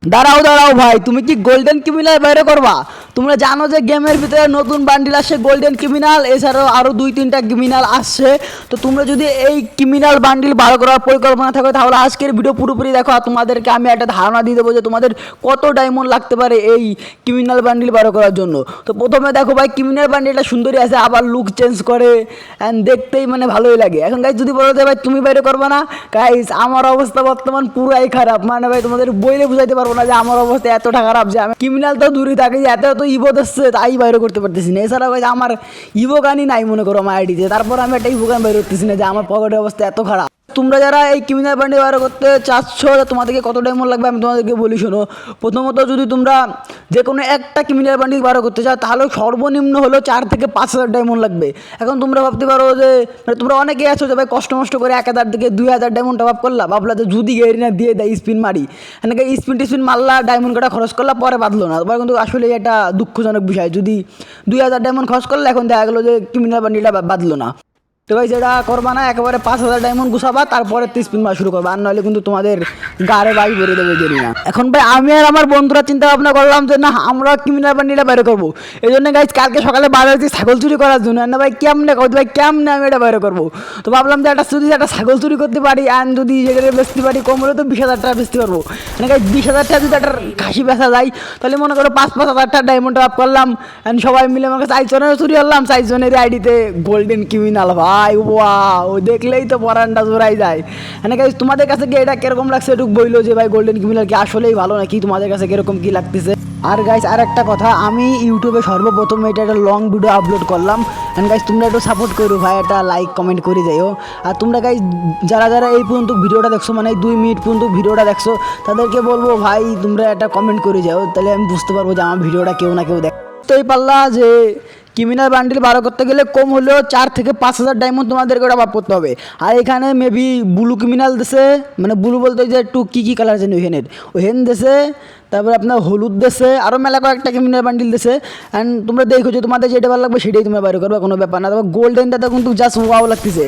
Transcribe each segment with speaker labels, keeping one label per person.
Speaker 1: দাঁড়াও দাঁড়াও ভাই, তুমি কি গোল্ডেন ক্রিমিনাল বাইরে করবা? তোমরা জানো যে গেমের ভিতরে নতুন বান্ডিল আসছে গোল্ডেন ক্রিমিনাল, এছাড়াও আরও 2-3টা ক্রিমিনাল আসছে। তো তোমরা যদি এই ক্রিমিনাল বান্ডিল বার করার পরিকল্পনা থাকে তাহলে আজকের ভিডিও পুরোপুরি দেখো, আর তোমাদেরকে আমি একটা ধারণা দিয়ে দেবো যে তোমাদের কত ডায়মন্ড লাগতে পারে এই ক্রিমিনাল বান্ডিল বার করার জন্য। তো প্রথমে দেখো ভাই, ক্রিমিনাল বান্ডিলটা সুন্দরই আছে, আবার লুক চেঞ্জ করে অ্যান্ড দেখতেই মানে ভালোই লাগে। এখন গাইজ যদি বলো যে ভাই তুমি বাইরে করবে না, গাইজ আমার অবস্থা বর্তমান পুরাই খারাপ, মানে ভাই তোমাদের বইলে বুঝাইতে পারবো না যে আমার অবস্থা এতটা খারাপ যে আমি ক্রিমিনাল তো দূরে থাকি, এত এত ইভো দিচ্ছে তাই বাইরে করতে পারতেছি না। এছাড়াও গাইজ আমার ইভো গানই নাই মনে করো আমার আইডিতে, তারপর আমি একটা ইভো গান বাইরে করতেছি না যে আমার পকেটের অবস্থা এত খারাপ। তোমরা যারা এই ক্রিমিনাল বান্ডিল বার করতে চাচ্ছ তোমাদেরকে কত ডায়মন্ড লাগবে আমি তোমাদেরকে বলি শোনো। প্রথমত যদি তোমরা যে কোনো একটা ক্রিমিনাল বান্ডিল বার করতে চাও তাহলে সর্বনিম্ন হলো 4 থেকে 5 হাজার ডায়মন্ড লাগবে। এখন তোমরা ভাবতে পারো যে মানে তোমরা অনেকেই আছো যে ভাই কষ্ট মষ্ট করে 1,000 থেকে 2,000 ডায়মন্ড টপ আপ করলা, ভাবলা যে যদি গেরিনা দিয়ে দেয় স্পিন মারি, এনেকে স্পিন মারলা, ডায়মন্ড কাটা খরচ করলা, পরে বাঁধলো না। তোমার কিন্তু আসলে এটা দুঃখজনক বিষয়, যদি 2,000 ডায়মন্ড খরচ করলে এখন দেখা গেলো যে ক্রিমিনাল বান্ডিলটা বাঁধলো না। তো ভাই যেটা করবা না, একেবারে 5,000 ডায়মন্ড গুছাবা, তারপরে 30 স্পিন মারা শুরু করবা, আর নাহলে কিন্তু তোমাদের গাড়ে বাই ভরে দেবে গেরি না। এখন ভাই আমি আর আমার বন্ধুরা চিন্তা ভাবনা করলাম যে না আমরা ক্রিমিনাল বান্ডিলটা বাইরে করবো। এই জন্য গাইজ কালকে সকালে বাইরে হচ্ছি ছাগল চুরি করার জন্য। না ভাই কেমনে কত ভাই কেমনে আমি এটা বাইরে করবো? তো ভাবলাম যে যদি একটা ছাগল চুরি করতে পারি আর যদি যেখানে বেচতে পারি কম হলে তো 20,000 টাকা বেচতে পারবো। মানে গাইজ 20,000 টাকা যদি একটা খাসি বেচা যায় তাহলে মনে করো 5,000 টাকা ডায়মন্ড আপ করলাম, অ্যান্ড সবাই মিলে আমাকে 4 জনের চুরি করলাম, 4 জনের আইডিতে গোল্ডেন ক্রিমিনাল। ভাই ওয়াও, দেখলেই তো পরানটা জোড়াই যায়। মানে গাইজ তোমাদের কাছে কি এটা কিরকম লাগছে একটু বইলো যে ভাই গোল্ডেন ক্রিমিনাল কি আসলেই ভালো নাকি, তোমাদের কাছে কিরকম কি লাগতেছে। আর গাইজ আর একটা কথা, আমি ইউটিউবে সর্বপ্রথম এটা একটা লং ভিডিও আপলোড করলাম, অ্যান্ড গাইজ তোমরা একটু সাপোর্ট করো ভাই, একটা লাইক কমেন্ট করে যাইও। আর তোমরা গাইজ যারা যারা এই পর্যন্ত ভিডিওটা দেখছো, মানে 2 মিনিট পর্যন্ত ভিডিওটা দেখছো, তাদেরকে বলবো ভাই তোমরা একটা কমেন্ট করে যাও, তাহলে আমি বুঝতে পারবো যে আমার ভিডিওটা কেউ না কেউ দেখতেই পারলা যে ক্রিমিনাল বান্ডিল বার করতে গেলে কম হলেও 4 থেকে 5,000 ডায়মন্ড তোমাদেরকে ওটা করতে হবে। আর এখানে মেবি ব্লু ক্রিমিনাল দেশে, মানে ব্লু বলতে যে একটু কী কালার জানি ওইখানের ওহেন দেশে, তারপরে আপনার হলুদ দেশে, আরও মেলা কয়েকটা ক্রিমিনাল বান্ডিল দেশে। অ্যান্ড তোমরা দেখো যে তোমাদের যেটা ভালো লাগবে সেটাই তোমরা বাইরে করবে, কোনো ব্যাপার না। তারপর গোল্ডেনটাতে কিন্তু জাস্ট ওয়াও লাগতেছে।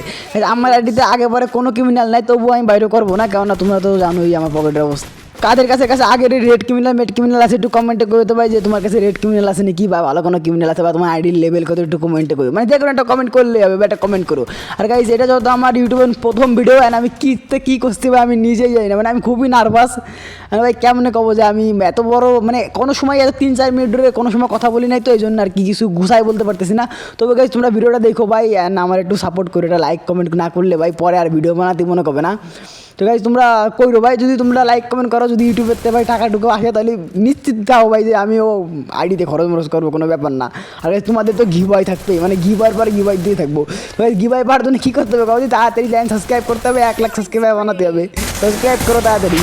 Speaker 1: আমার আইডিতে আগে পরে কোনো ক্রিমিনাল নাই, তবুও আমি বাইরে করবো না, কেননা তোমরা তো জানোই আমার পকেটের অবস্থা। কাদের কাছে আগের রেড ক্রিমিনাল মেড ক্রিমিনাল আছে একটু কমেন্টে করে দেবে যে তোমার কাছে রেড ক্রিমিনাল আছে নাকি, বা ভালো কোনো ক্রিমিনাল আছে, বা তোমার আইডির লেভেল কত একটু কমেন্টে করো, মানে যে কোনো একটা কমেন্ট করলে হবে বা একটা কমেন্ট করো। আর গাইজ এটা যত আমার ইউটিউবের প্রথম ভিডিও, অ্যান্ড আমি কী করতে হবে আমি নিজেই জানি না, মানে আমি খুবই নার্ভাস। ভাই কেমনে কবো যে আমি এত বড়, মানে কোনো সময় এত 3-4 মিনিট ধরে কোনো সময় কথা বলি নাই, তো এই জন্য আর কি কিছু গুছাই বলতে পারতেছি না। তবে গাইজ তোমরা ভিডিওটা দেখো ভাই, অ্যান্ড আমার একটু সাপোর্ট করো, এটা লাইক কমেন্ট না করলে ভাই পরে আর ভিডিও বানাতে মনে করবে না। তো গাইজ তোমরা কইরো ভাই, যদি তোমরা লাইক কমেন্ট করো, যদি ইউটিউবেতে ভাই টাকাটুকু আসে তাহলে নিশ্চিত যাও ভাই যে আমিও আইডিতে খরচ মরচ করবো, কোনো ব্যাপার না। আর গাইজ তোমাদের তো গিভওয়ে থাকবেই, মানে গিভওয়ের পর গিভওয়ে দিয়ে থাকবো। তো ভাই গিভওয়ে পাওয়ার জন্য কী করতে হবে, তাড়াতাড়ি চ্যানেল সাবস্ক্রাইব করতে হবে, 1 লাখ সাবস্ক্রাইবার বানাতে হবে। সাবস্ক্রাইব করো তাড়াতাড়ি।